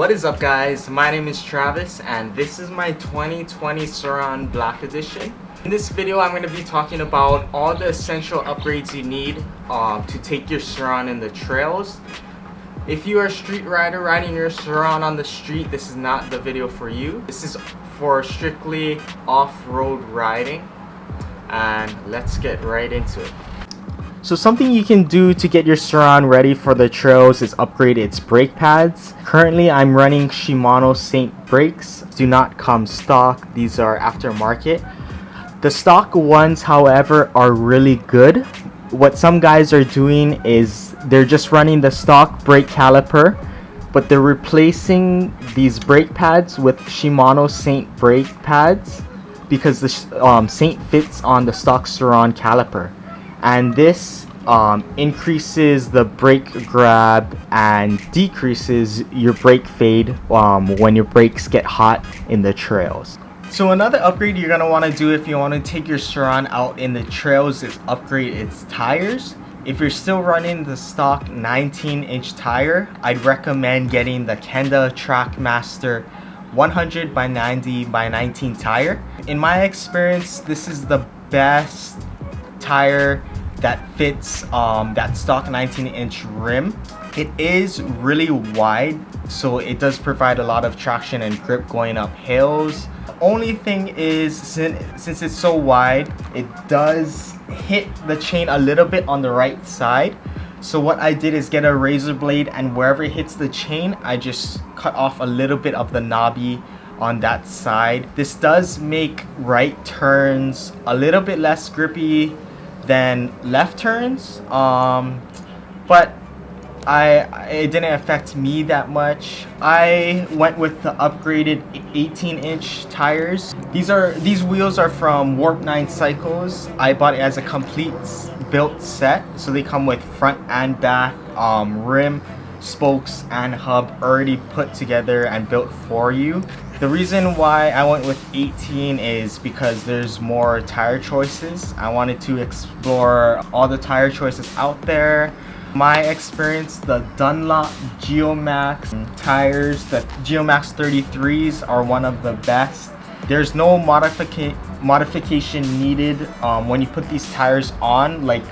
What is up, guys? My name is Travis and this is my 2020 Sur Ron Black Edition. In this video I'm going to be talking about all the essential upgrades you need to take your Sur Ron in the trails. If you are a street rider riding your Sur Ron on the street, this is not the video for you. This is for strictly off-road riding, and let's get right into it. So something you can do to get your Sur Ron ready for the trails is upgrade its brake pads. Currently I'm running Shimano Saint Brakes. Do not come stock, these are aftermarket. The stock ones, however, are really good. What some guys are doing is they're just running the stock brake caliper, but they're replacing these brake pads with Shimano Saint Brake pads because the Saint fits on the stock Sur Ron caliper. And this increases the brake grab and decreases your brake fade when your brakes get hot in the trails. So another upgrade you're going to want to do if you want to take your Sur Ron out in the trails is upgrade its tires. If you're still running the stock 19-inch tire, I'd recommend getting the Kenda Trakmaster 100 by 90 by 19 tire. In my experience, this is the best tire that fits that stock 19-inch rim. It is really wide, so it does provide a lot of traction and grip going up hills. The only thing is, since it's so wide, it does hit the chain a little bit on the right side. So what I did is get a razor blade, and wherever it hits the chain, I just cut off a little bit of the knobby on that side. This does make right turns a little bit less grippy than left turns, but it didn't affect me that much. I went with the upgraded 18-inch tires. These wheels are from Warp 9 Cycles. I bought it as a complete built set, so they come with front and back rim, spokes, and hub already put together and built for you. The reason why I went with 18 is because there's more tire choices. I wanted to explore all the tire choices out there. My experience, the Dunlop Geomax tires, the Geomax 33s are one of the best. There's no modification needed when you put these tires on, like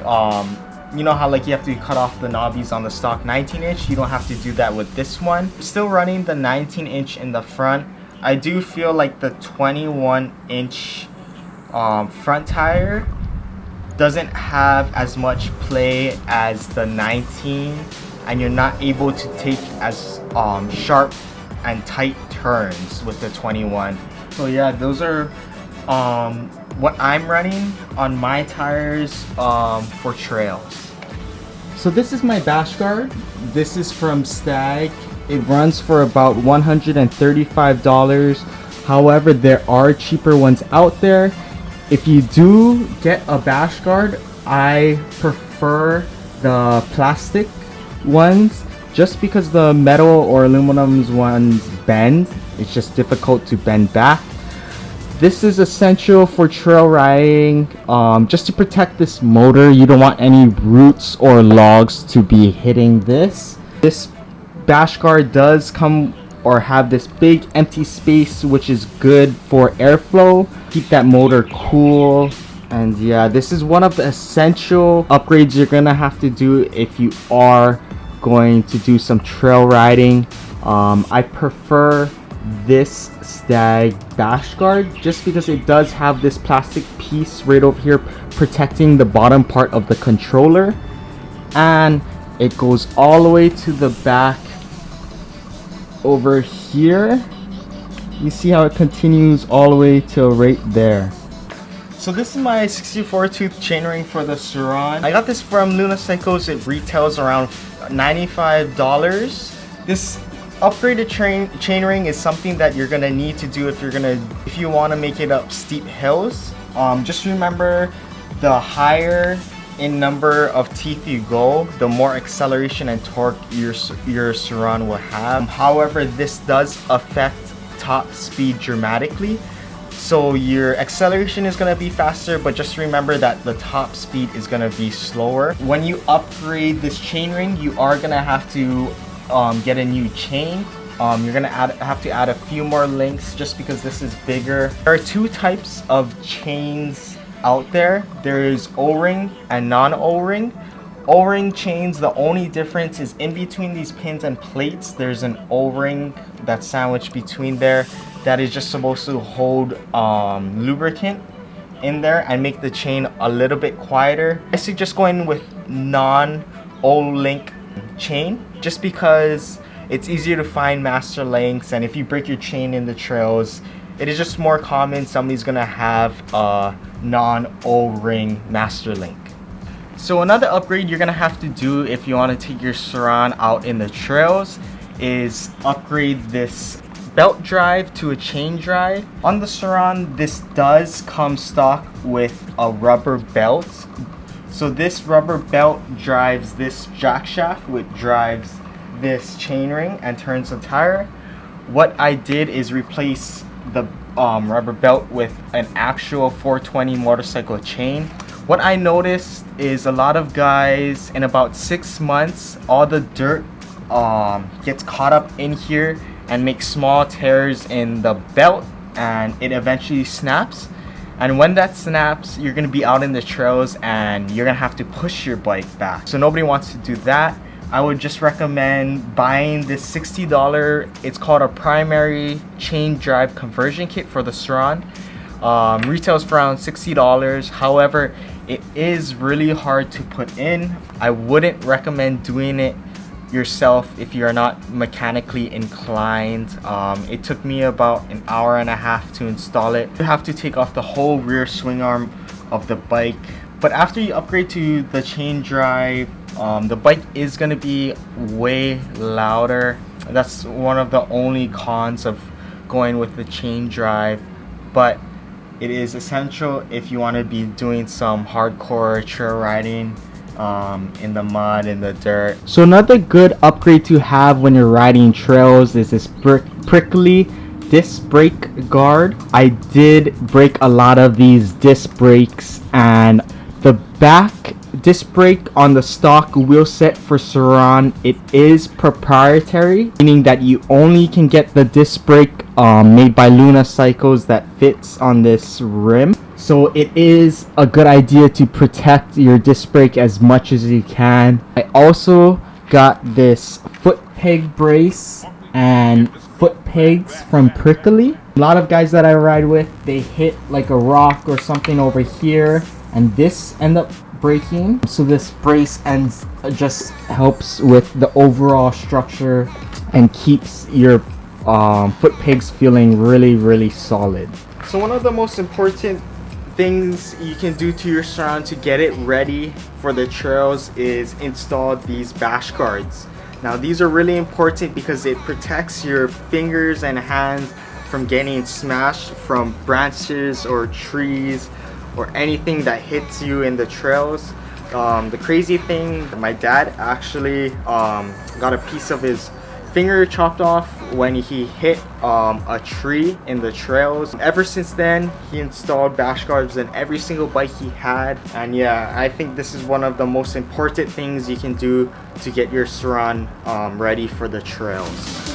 you know how like you have to cut off the knobbies on the stock 19-inch? You don't have to do that with this one. Still running the 19-inch in the front. I do feel like the 21-inch front tire doesn't have as much play as the 19, and you're not able to take as sharp and tight turns with the 21. So yeah, those are what I'm running on my tires for trails. So this is my bash guard. This is from Stag. It runs for about $135. However, there are cheaper ones out there. If you do get a bash guard, I prefer the plastic ones just because the metal or aluminum ones bend. It's just difficult to bend back. This is essential for trail riding, just to protect this motor. You don't want any roots or logs to be hitting this. This bash guard does come or have this big empty space, which is good for airflow, keep that motor cool. And yeah, this is one of the essential upgrades you're gonna have to do if you are going to do some trail riding. I prefer this Stag bash guard just because it does have this plastic piece right over here protecting the bottom part of the controller, and it goes all the way to the back over here. You see how it continues all the way till right there. So this is my 64 tooth chainring for the Sur Ron. I got this from Luna Cycles. It retails around $95. This upgraded chainring is something that you're gonna need to do if you want to make it up steep hills. Just remember, the higher in number of teeth you go, the more acceleration and torque your Sur Ron will have. However, this does affect top speed dramatically. So your acceleration is going to be faster, but just remember that the top speed is going to be slower. When you upgrade this chainring, you are going to have to get a new chain. You're gonna have to add a few more links just because this is bigger. There are two types of chains out there. There is O-ring and non-O-ring. O-ring chains, the only difference is in between these pins and plates, there's an O-ring that's sandwiched between there that is just supposed to hold lubricant in there and make the chain a little bit quieter. I suggest going with non-O-link chain just because it's easier to find master links, and if you break your chain in the trails, it is just more common somebody's gonna have a non-O-ring master link. So another upgrade you're gonna have to do if you want to take your Sur-Ron out in the trails is upgrade this belt drive to a chain drive. On the Sur-Ron, this does come stock with a rubber belt. So this rubber belt drives this jack shaft, which drives this chainring and turns the tire. What I did is replace the rubber belt with an actual 420 motorcycle chain. What I noticed is a lot of guys, in about 6 months, all the dirt gets caught up in here and makes small tears in the belt, and it eventually snaps. And when that snaps, you're gonna be out in the trails and you're gonna have to push your bike back. So nobody wants to do that. I would just recommend buying this $60, it's called a primary chain drive conversion kit for the Sur-Ron. Retails for around $60. However, it is really hard to put in. I wouldn't recommend doing it yourself if you're not mechanically inclined. It took me about an hour and a half to install it. You have to take off the whole rear swing arm of the bike. But after you upgrade to the chain drive, the bike is going to be way louder. That's one of the only cons of going with the chain drive, but it is essential if you want to be doing some hardcore trail riding in the mud, in the dirt. So another good upgrade to have when you're riding trails is this prickly disc brake guard. I did break a lot of these disc brakes, and the back disc brake on the stock wheel set for Sur-Ron, it is proprietary, meaning that you only can get the disc brake made by Luna Cycles that fits on this rim. So it is a good idea to protect your disc brake as much as you can. I also got this foot peg brace and foot pegs from Prickly. A lot of guys that I ride with, they hit like a rock or something over here, and this end up breaking. So this brace ends just helps with the overall structure and keeps your foot pegs feeling really solid. So one of the most important things you can do to your Sur-Ron to get it ready for the trails is install these bash guards. Now these are really important because it protects your fingers and hands from getting smashed from branches or trees or anything that hits you in the trails. The crazy thing, my dad actually got a piece of his finger chopped off when he hit a tree in the trails. Ever since then, he installed bash guards in every single bike he had, and yeah, I think this is one of the most important things you can do to get your Sur-Ron ready for the trails.